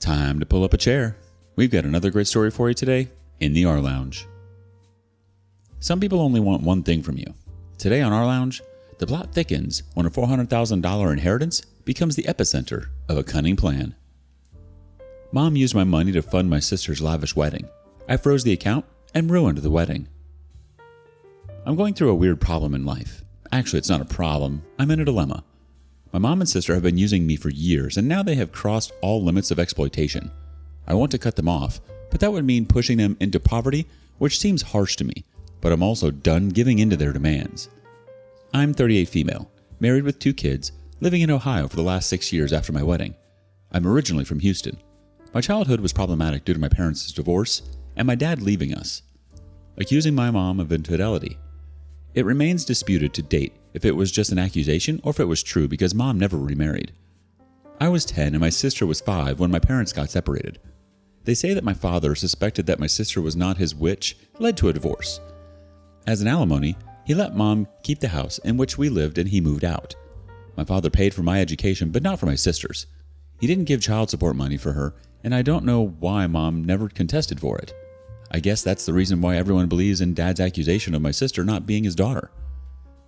Time to pull up a chair. We've got another great story for you today in the rLounge. Some people only want one thing from you. Today on rLounge, the plot thickens when a $400,000 inheritance becomes the epicenter of a cunning plan. Mom used my money to fund my sister's lavish wedding. I froze the account and ruined the wedding. I'm going through a weird problem in life. Actually, it's not a problem. I'm in a dilemma. My mom and sister have been using me for years, and now they have crossed all limits of exploitation. I want to cut them off, but that would mean pushing them into poverty, which seems harsh to me, but I'm also done giving in to their demands. I'm 38 female, married with 2 kids, living in Ohio for the last 6 years after my wedding. I'm originally from Houston. My childhood was problematic due to my parents' divorce and my dad leaving us, accusing my mom of infidelity. It remains disputed to date if it was just an accusation or if it was true because mom never remarried. I was 10 and my sister was 5 when my parents got separated. They say that my father suspected that my sister was not his, which led to a divorce. As an alimony, he let mom keep the house in which we lived and he moved out. My father paid for my education but not for my sister's. He didn't give child support money for her, and I don't know why mom never contested for it. I guess that's the reason why everyone believes in dad's accusation of my sister not being his daughter.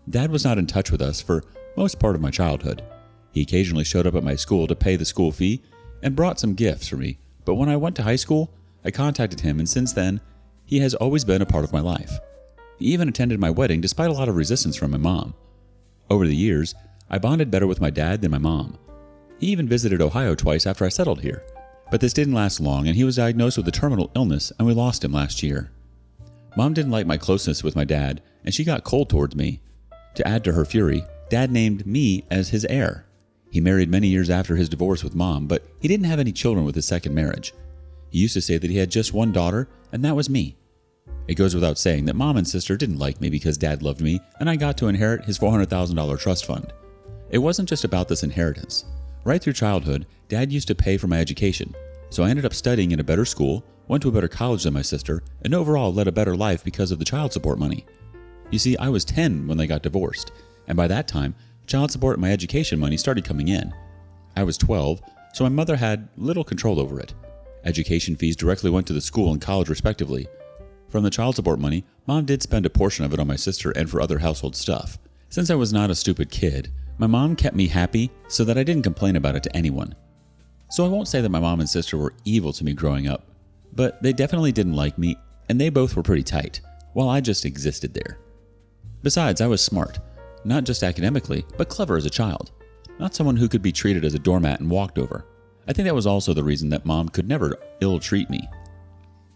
Dad was not in touch with us for most part of my childhood. He occasionally showed up at my school to pay the school fee and brought some gifts for me, but when I went to high school, I contacted him, and since then, he has always been a part of my life. He even attended my wedding despite a lot of resistance from my mom. Over the years, I bonded better with my dad than my mom. He even visited Ohio twice after I settled here. But this didn't last long, and he was diagnosed with a terminal illness, and we lost him last year. Mom didn't like my closeness with my dad, and she got cold towards me. To add to her fury, Dad named me as his heir. He married many years after his divorce with Mom, but he didn't have any children with his second marriage. He used to say that he had just one daughter, and that was me. It goes without saying that Mom and sister didn't like me because Dad loved me, and I got to inherit his $400,000 trust fund. It wasn't just about this inheritance. Right through childhood, Dad used to pay for my education, so I ended up studying in a better school, went to a better college than my sister, and overall led a better life because of the child support money. You see, I was 10 when they got divorced, and by that time, child support and my education money started coming in. I was 12, so my mother had little control over it. Education fees directly went to the school and college respectively. From the child support money, Mom did spend a portion of it on my sister and for other household stuff. Since I was not a stupid kid, my mom kept me happy so that I didn't complain about it to anyone. So I won't say that my mom and sister were evil to me growing up, but they definitely didn't like me, and they both were pretty tight, while I just existed there. Besides, I was smart, not just academically, but clever as a child, not someone who could be treated as a doormat and walked over. I think that was also the reason that Mom could never ill-treat me.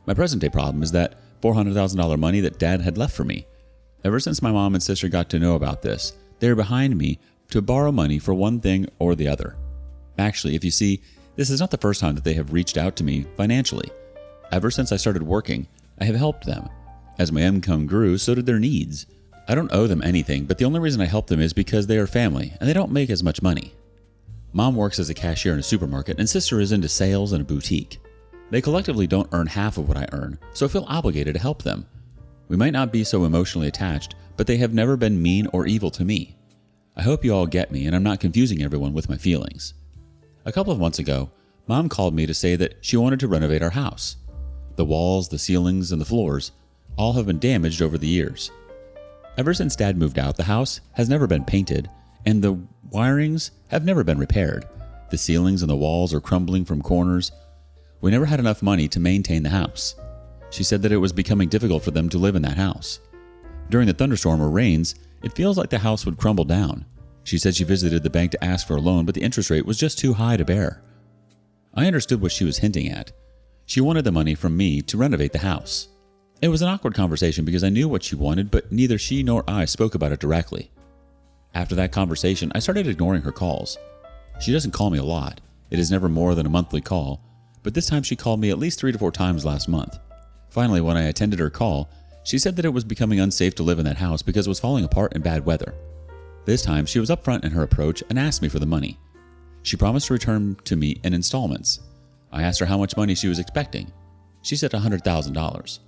My present-day problem is that $400,000 money that Dad had left for me. Ever since my mom and sister got to know about this, they were behind me to borrow money for one thing or the other. Actually, if you see, this is not the first time that they have reached out to me financially. Ever since I started working, I have helped them. As my income grew, so did their needs. I don't owe them anything, but the only reason I help them is because they are family and they don't make as much money. Mom works as a cashier in a supermarket and sister is into sales in a boutique. They collectively don't earn half of what I earn, so I feel obligated to help them. We might not be so emotionally attached, but they have never been mean or evil to me. I hope you all get me and I'm not confusing everyone with my feelings. A couple of months ago, Mom called me to say that she wanted to renovate our house. The walls, the ceilings, and the floors all have been damaged over the years. Ever since Dad moved out, the house has never been painted, and the wirings have never been repaired. The ceilings and the walls are crumbling from corners. We never had enough money to maintain the house. She said that it was becoming difficult for them to live in that house. During the thunderstorm or rains, it feels like the house would crumble down. She said she visited the bank to ask for a loan, but the interest rate was just too high to bear. I understood what she was hinting at. She wanted the money from me to renovate the house. It was an awkward conversation because I knew what she wanted, but neither she nor I spoke about it directly. After that conversation, I started ignoring her calls. She doesn't call me a lot. It is never more than a monthly call, but this time she called me at least 3 to 4 times last month. Finally, when I attended her call, she said that it was becoming unsafe to live in that house because it was falling apart in bad weather. This time, she was upfront in her approach and asked me for the money. She promised to return to me in installments. I asked her how much money she was expecting. She said $100,000.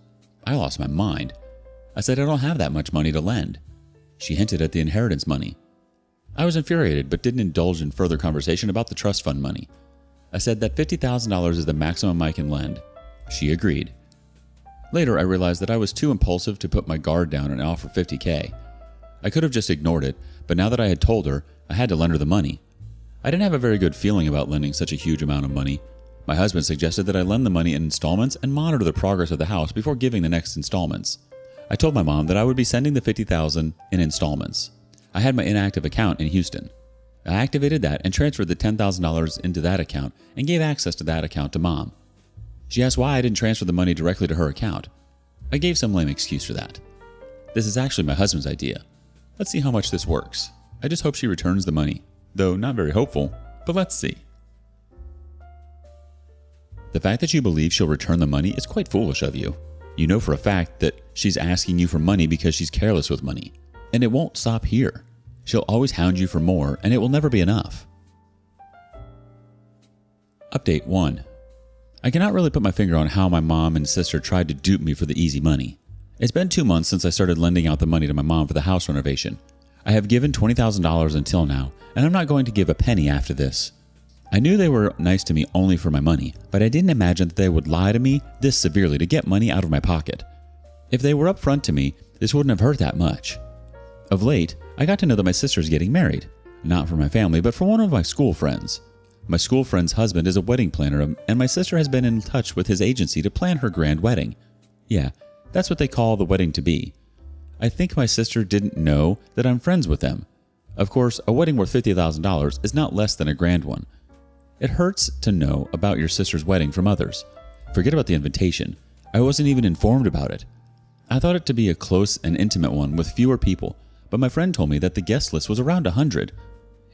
I lost my mind. I said I don't have that much money to lend. She hinted at the inheritance money. I was infuriated but didn't indulge in further conversation about the trust fund money. I said that $50,000 is the maximum I can lend. She agreed. Later, I realized that I was too impulsive to put my guard down and offer $50K. I could have just ignored it, but now that I had told her, I had to lend her the money. I didn't have a very good feeling about lending such a huge amount of money. My husband suggested that I lend the money in installments and monitor the progress of the house before giving the next installments. I told my mom that I would be sending the $50,000 in installments. I had my inactive account in Houston. I activated that and transferred the $10,000 into that account and gave access to that account to Mom. She asked why I didn't transfer the money directly to her account. I gave some lame excuse for that. This is actually my husband's idea. Let's see how much this works. I just hope she returns the money, though not very hopeful, but let's see. The fact that you believe she'll return the money is quite foolish of you. You know for a fact that she's asking you for money because she's careless with money. And it won't stop here. She'll always hound you for more, and it will never be enough. Update 1. I cannot really put my finger on how my mom and sister tried to dupe me for the easy money. It's been 2 months since I started lending out the money to my mom for the house renovation. I have given $20,000 until now, and I'm not going to give a penny after this. I knew they were nice to me only for my money, but I didn't imagine that they would lie to me this severely to get money out of my pocket. If they were upfront to me, this wouldn't have hurt that much. Of late, I got to know that my sister is getting married. Not for my family, but for one of my school friends. My school friend's husband is a wedding planner, and my sister has been in touch with his agency to plan her grand wedding. Yeah, that's what they call the wedding to be. I think my sister didn't know that I'm friends with them. Of course, a wedding worth $50,000 is not less than a grand one. It hurts to know about your sister's wedding from others. Forget about the invitation. I wasn't even informed about it. I thought it to be a close and intimate one with fewer people, but my friend told me that the guest list was around 100.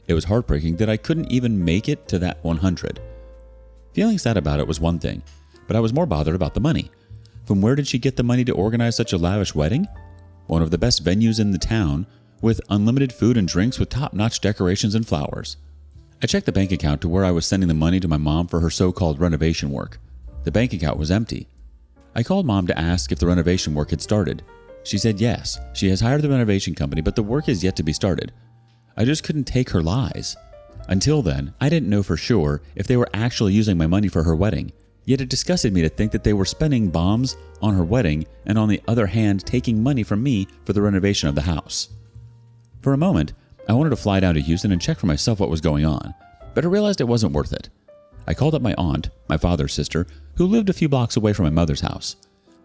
It was heartbreaking that I couldn't even make it to that 100. Feeling sad about it was one thing, but I was more bothered about the money. From where did she get the money to organize such a lavish wedding? One of the best venues in the town, with unlimited food and drinks with top-notch decorations and flowers. I checked the bank account to where I was sending the money to my mom for her so-called renovation work. The bank account was empty. I called Mom to ask if the renovation work had started. She said yes, she has hired the renovation company, but the work is yet to be started. I just couldn't take her lies. Until then, I didn't know for sure if they were actually using my money for her wedding, yet it disgusted me to think that they were spending bombs on her wedding and on the other hand taking money from me for the renovation of the house. For a moment, I wanted to fly down to Houston and check for myself what was going on, but I realized it wasn't worth it. I called up my aunt, my father's sister, who lived a few blocks away from my mother's house.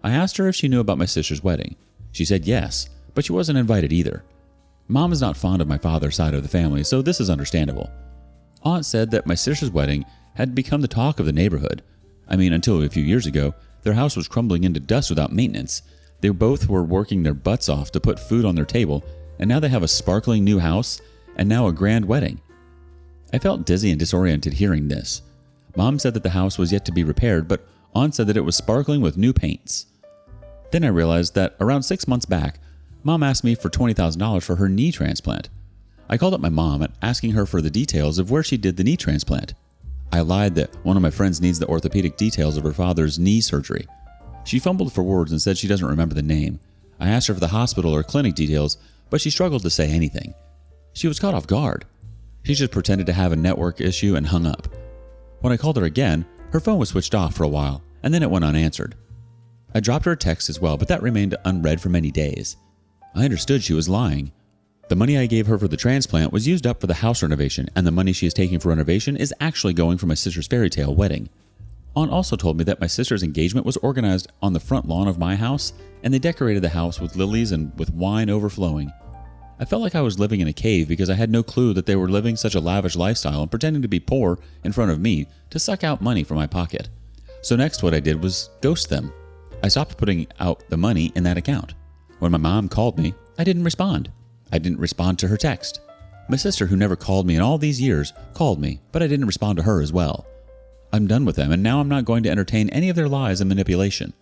I asked her if she knew about my sister's wedding. She said yes, but she wasn't invited either. Mom is not fond of my father's side of the family, so this is understandable. Aunt said that my sister's wedding had become the talk of the neighborhood. I mean, until a few years ago, their house was crumbling into dust without maintenance. They both were working their butts off to put food on their table, and now they have a sparkling new house, and now a grand wedding. I felt dizzy and disoriented hearing this. Mom said that the house was yet to be repaired, but Aunt said that it was sparkling with new paints. Then I realized that around 6 months back, Mom asked me for $20,000 for her knee transplant. I called up my mom asking her for the details of where she did the knee transplant. I lied that one of my friends needs the orthopedic details of her father's knee surgery. She fumbled for words and said she doesn't remember the name. I asked her for the hospital or clinic details, but she struggled to say anything. She was caught off guard. She just pretended to have a network issue and hung up. When I called her again, her phone was switched off for a while, and then it went unanswered. I dropped her a text as well, but that remained unread for many days. I understood she was lying. The money I gave her for the transplant was used up for the house renovation, and the money she is taking for renovation is actually going for my sister's fairy tale wedding. Aunt also told me that my sister's engagement was organized on the front lawn of my house, and they decorated the house with lilies and with wine overflowing. I felt like I was living in a cave because I had no clue that they were living such a lavish lifestyle and pretending to be poor in front of me to suck out money from my pocket. So next what I did was ghost them. I stopped putting out the money in that account. When my mom called me, I didn't respond. I didn't respond to her text. My sister, who never called me in all these years, called me, but I didn't respond to her as well. I'm done with them, and now I'm not going to entertain any of their lies and manipulation.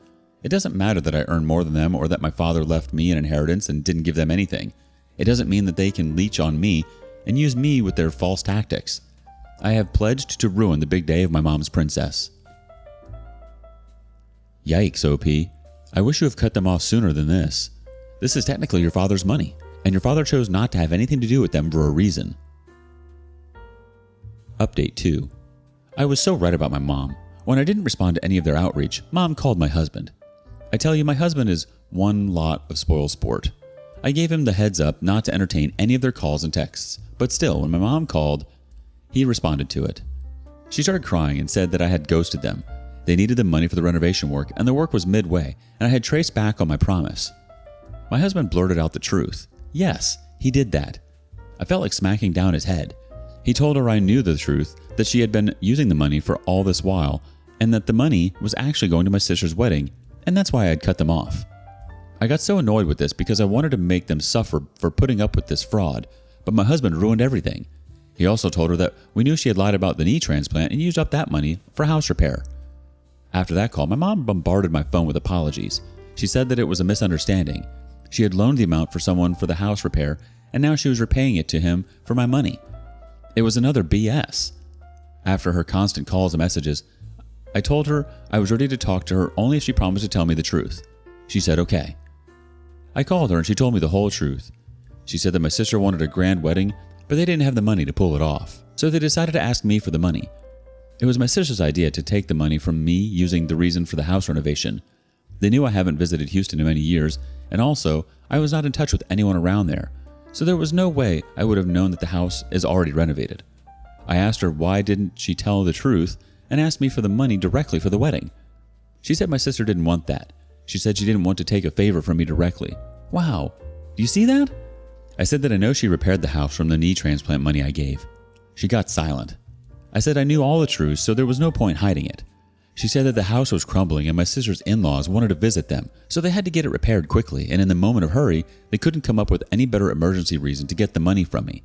It doesn't matter that I earn more than them or that my father left me an inheritance and didn't give them anything. It doesn't mean that they can leech on me and use me with their false tactics. I have pledged to ruin the big day of my mom's princess. Yikes, OP. I wish you have cut them off sooner than this. This is technically your father's money, and your father chose not to have anything to do with them for a reason. Update 2. I was so right about my mom. When I didn't respond to any of their outreach, Mom called my husband. I tell you, my husband is one lot of spoil sport. I gave him the heads up not to entertain any of their calls and texts, but still, when my mom called, he responded to it. She started crying and said that I had ghosted them. They needed the money for the renovation work, and the work was midway, and I had traced back on my promise. My husband blurted out the truth. Yes, he did that. I felt like smacking down his head. He told her I knew the truth, that she had been using the money for all this while, and that the money was actually going to my sister's wedding, and that's why I had cut them off. I got so annoyed with this because I wanted to make them suffer for putting up with this fraud, but my husband ruined everything. He also told her that we knew she had lied about the knee transplant and used up that money for house repair. After that call, my mom bombarded my phone with apologies. She said that it was a misunderstanding. She had loaned the amount for someone for the house repair, and now she was repaying it to him for my money. It was another BS. After her constant calls and messages, I told her I was ready to talk to her only if she promised to tell me the truth. She said okay. I called her and she told me the whole truth. She said that my sister wanted a grand wedding, but they didn't have the money to pull it off, so they decided to ask me for the money. It was my sister's idea to take the money from me using the reason for the house renovation. They knew I haven't visited Houston in many years, and also I was not in touch with anyone around there, so there was no way I would have known that the house is already renovated. I asked her why didn't she tell the truth and asked me for the money directly for the wedding. She said my sister didn't want that. She said she didn't want to take a favor from me directly. Wow, do you see that? I said that I know she repaired the house from the knee transplant money I gave. She got silent. I said I knew all the truth, so there was no point hiding it. She said that the house was crumbling and my sister's in-laws wanted to visit them, so they had to get it repaired quickly, and in the moment of hurry, they couldn't come up with any better emergency reason to get the money from me.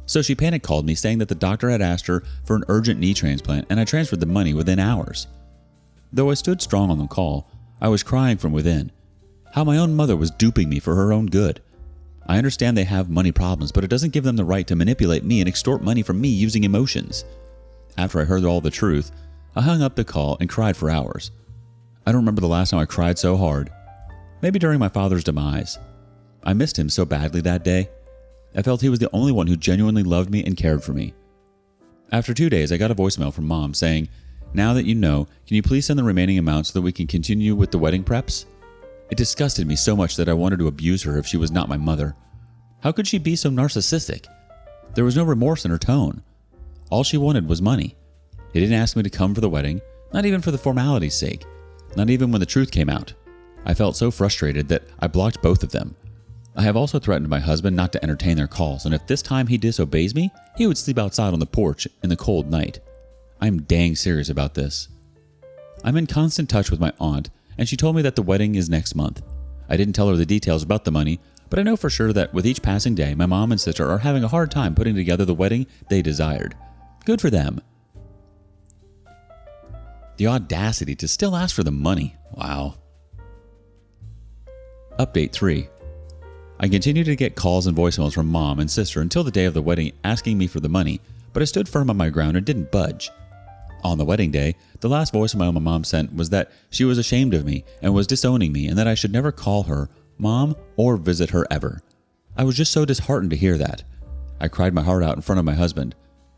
So she panic called me saying that the doctor had asked her for an urgent knee transplant and I transferred the money within hours. Though I stood strong on the call, I was crying from within. How my own mother was duping me for her own good. I understand they have money problems, but it doesn't give them the right to manipulate me and extort money from me using emotions. After I heard all the truth, I hung up the call and cried for hours. I don't remember the last time I cried so hard. Maybe during my father's demise. I missed him so badly that day. I felt he was the only one who genuinely loved me and cared for me. After 2 days, I got a voicemail from Mom saying, "Now that you know, can you please send the remaining amount so that we can continue with the wedding preps?" It disgusted me so much that I wanted to abuse her if she was not my mother. How could she be so narcissistic? There was no remorse in her tone. All she wanted was money. They didn't ask me to come for the wedding, not even for the formality's sake, not even when the truth came out. I felt so frustrated that I blocked both of them. I have also threatened my husband not to entertain their calls, and if this time he disobeys me, he would sleep outside on the porch in the cold night. I'm dang serious about this. I'm in constant touch with my aunt, and she told me that the wedding is next month. I didn't tell her the details about the money, but I know for sure that with each passing day, my mom and sister are having a hard time putting together the wedding they desired. Good for them. The audacity to still ask for the money. Wow. Update 3. I continued to get calls and voicemails from Mom and sister until the day of the wedding asking me for the money, but I stood firm on my ground and didn't budge. On the wedding day, the last voicemail my mom sent was that she was ashamed of me and was disowning me and that I should never call her Mom or visit her ever. I was just so disheartened to hear that. I cried my heart out in front of my husband.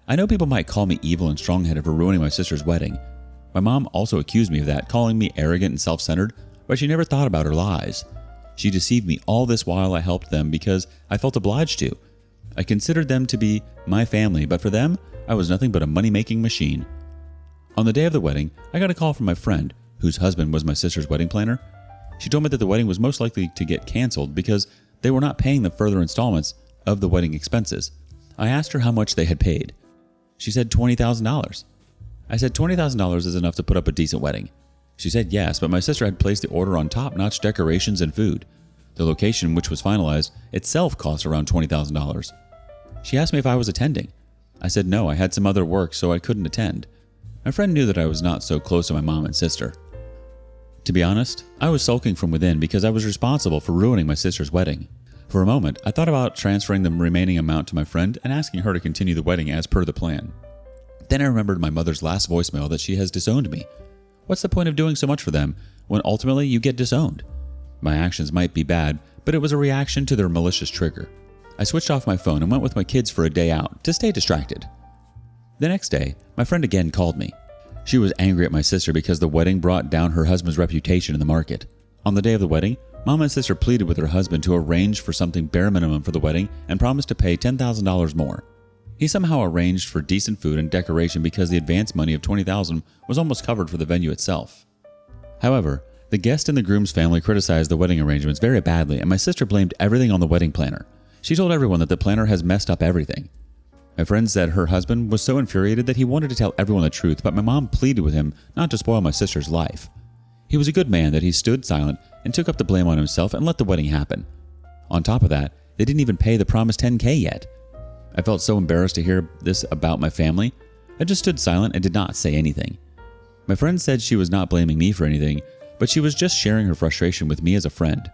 I know people might call me evil and strong-headed for ruining my sister's wedding. My mom also accused me of that, calling me arrogant and self-centered, but she never thought about her lies. She deceived me all this while I helped them because I felt obliged to. I considered them to be my family, but for them, I was nothing but a money-making machine. On the day of the wedding, I got a call from my friend, whose husband was my sister's wedding planner. She told me that the wedding was most likely to get canceled because they were not paying the further installments of the wedding expenses. I asked her how much they had paid. She said $20,000. I said $20,000 is enough to put up a decent wedding. She said yes, but my sister had placed the order on top-notch decorations and food. The location, which was finalized, itself cost around $20,000. She asked me if I was attending. I said no, I had some other work, so I couldn't attend. My friend knew that I was not so close to my mom and sister. To be honest, I was sulking from within because I was responsible for ruining my sister's wedding. For a moment, I thought about transferring the remaining amount to my friend and asking her to continue the wedding as per the plan. Then I remembered my mother's last voicemail that she has disowned me. What's the point of doing so much for them when ultimately you get disowned? My actions might be bad, but it was a reaction to their malicious trigger. I switched off my phone and went with my kids for a day out to stay distracted. The next day, my friend again called me. She was angry at my sister because the wedding brought down her husband's reputation in the market. On the day of the wedding, Mom and sister pleaded with her husband to arrange for something bare minimum for the wedding and promised to pay $10,000 more. He somehow arranged for decent food and decoration because the advance money of $20,000 was almost covered for the venue itself. However, the guest and the groom's family criticized the wedding arrangements very badly, and my sister blamed everything on the wedding planner. She told everyone that the planner has messed up everything. My friend said her husband was so infuriated that he wanted to tell everyone the truth, but my mom pleaded with him not to spoil my sister's life. He was a good man that he stood silent and took up the blame on himself and let the wedding happen. On top of that, they didn't even pay the promised $10,000 yet. I felt so embarrassed to hear this about my family. I just stood silent and did not say anything. My friend said she was not blaming me for anything, but she was just sharing her frustration with me as a friend.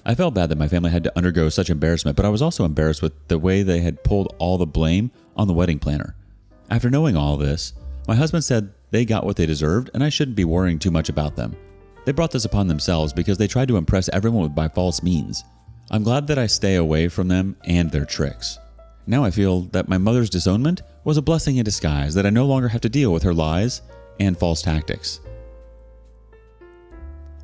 I felt bad that my family had to undergo such embarrassment, but I was also embarrassed with the way they had pulled all the blame on the wedding planner. After knowing all this, my husband said they got what they deserved and I shouldn't be worrying too much about them. They brought this upon themselves because they tried to impress everyone by false means. I'm glad that I stay away from them and their tricks. Now I feel that my mother's disownment was a blessing in disguise, that I no longer have to deal with her lies and false tactics.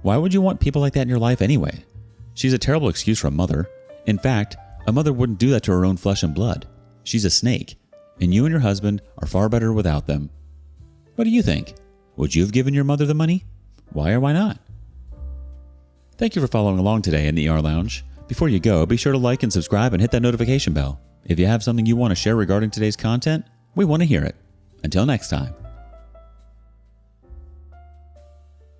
Why would you want people like that in your life anyway? She's a terrible excuse for a mother. In fact, a mother wouldn't do that to her own flesh and blood. She's a snake, and you and your husband are far better without them. What do you think? Would you have given your mother the money? Why or why not? Thank you for following along today in the ER Lounge. Before you go, be sure to like and subscribe and hit that notification bell. If you have something you want to share regarding today's content, we want to hear it. Until next time.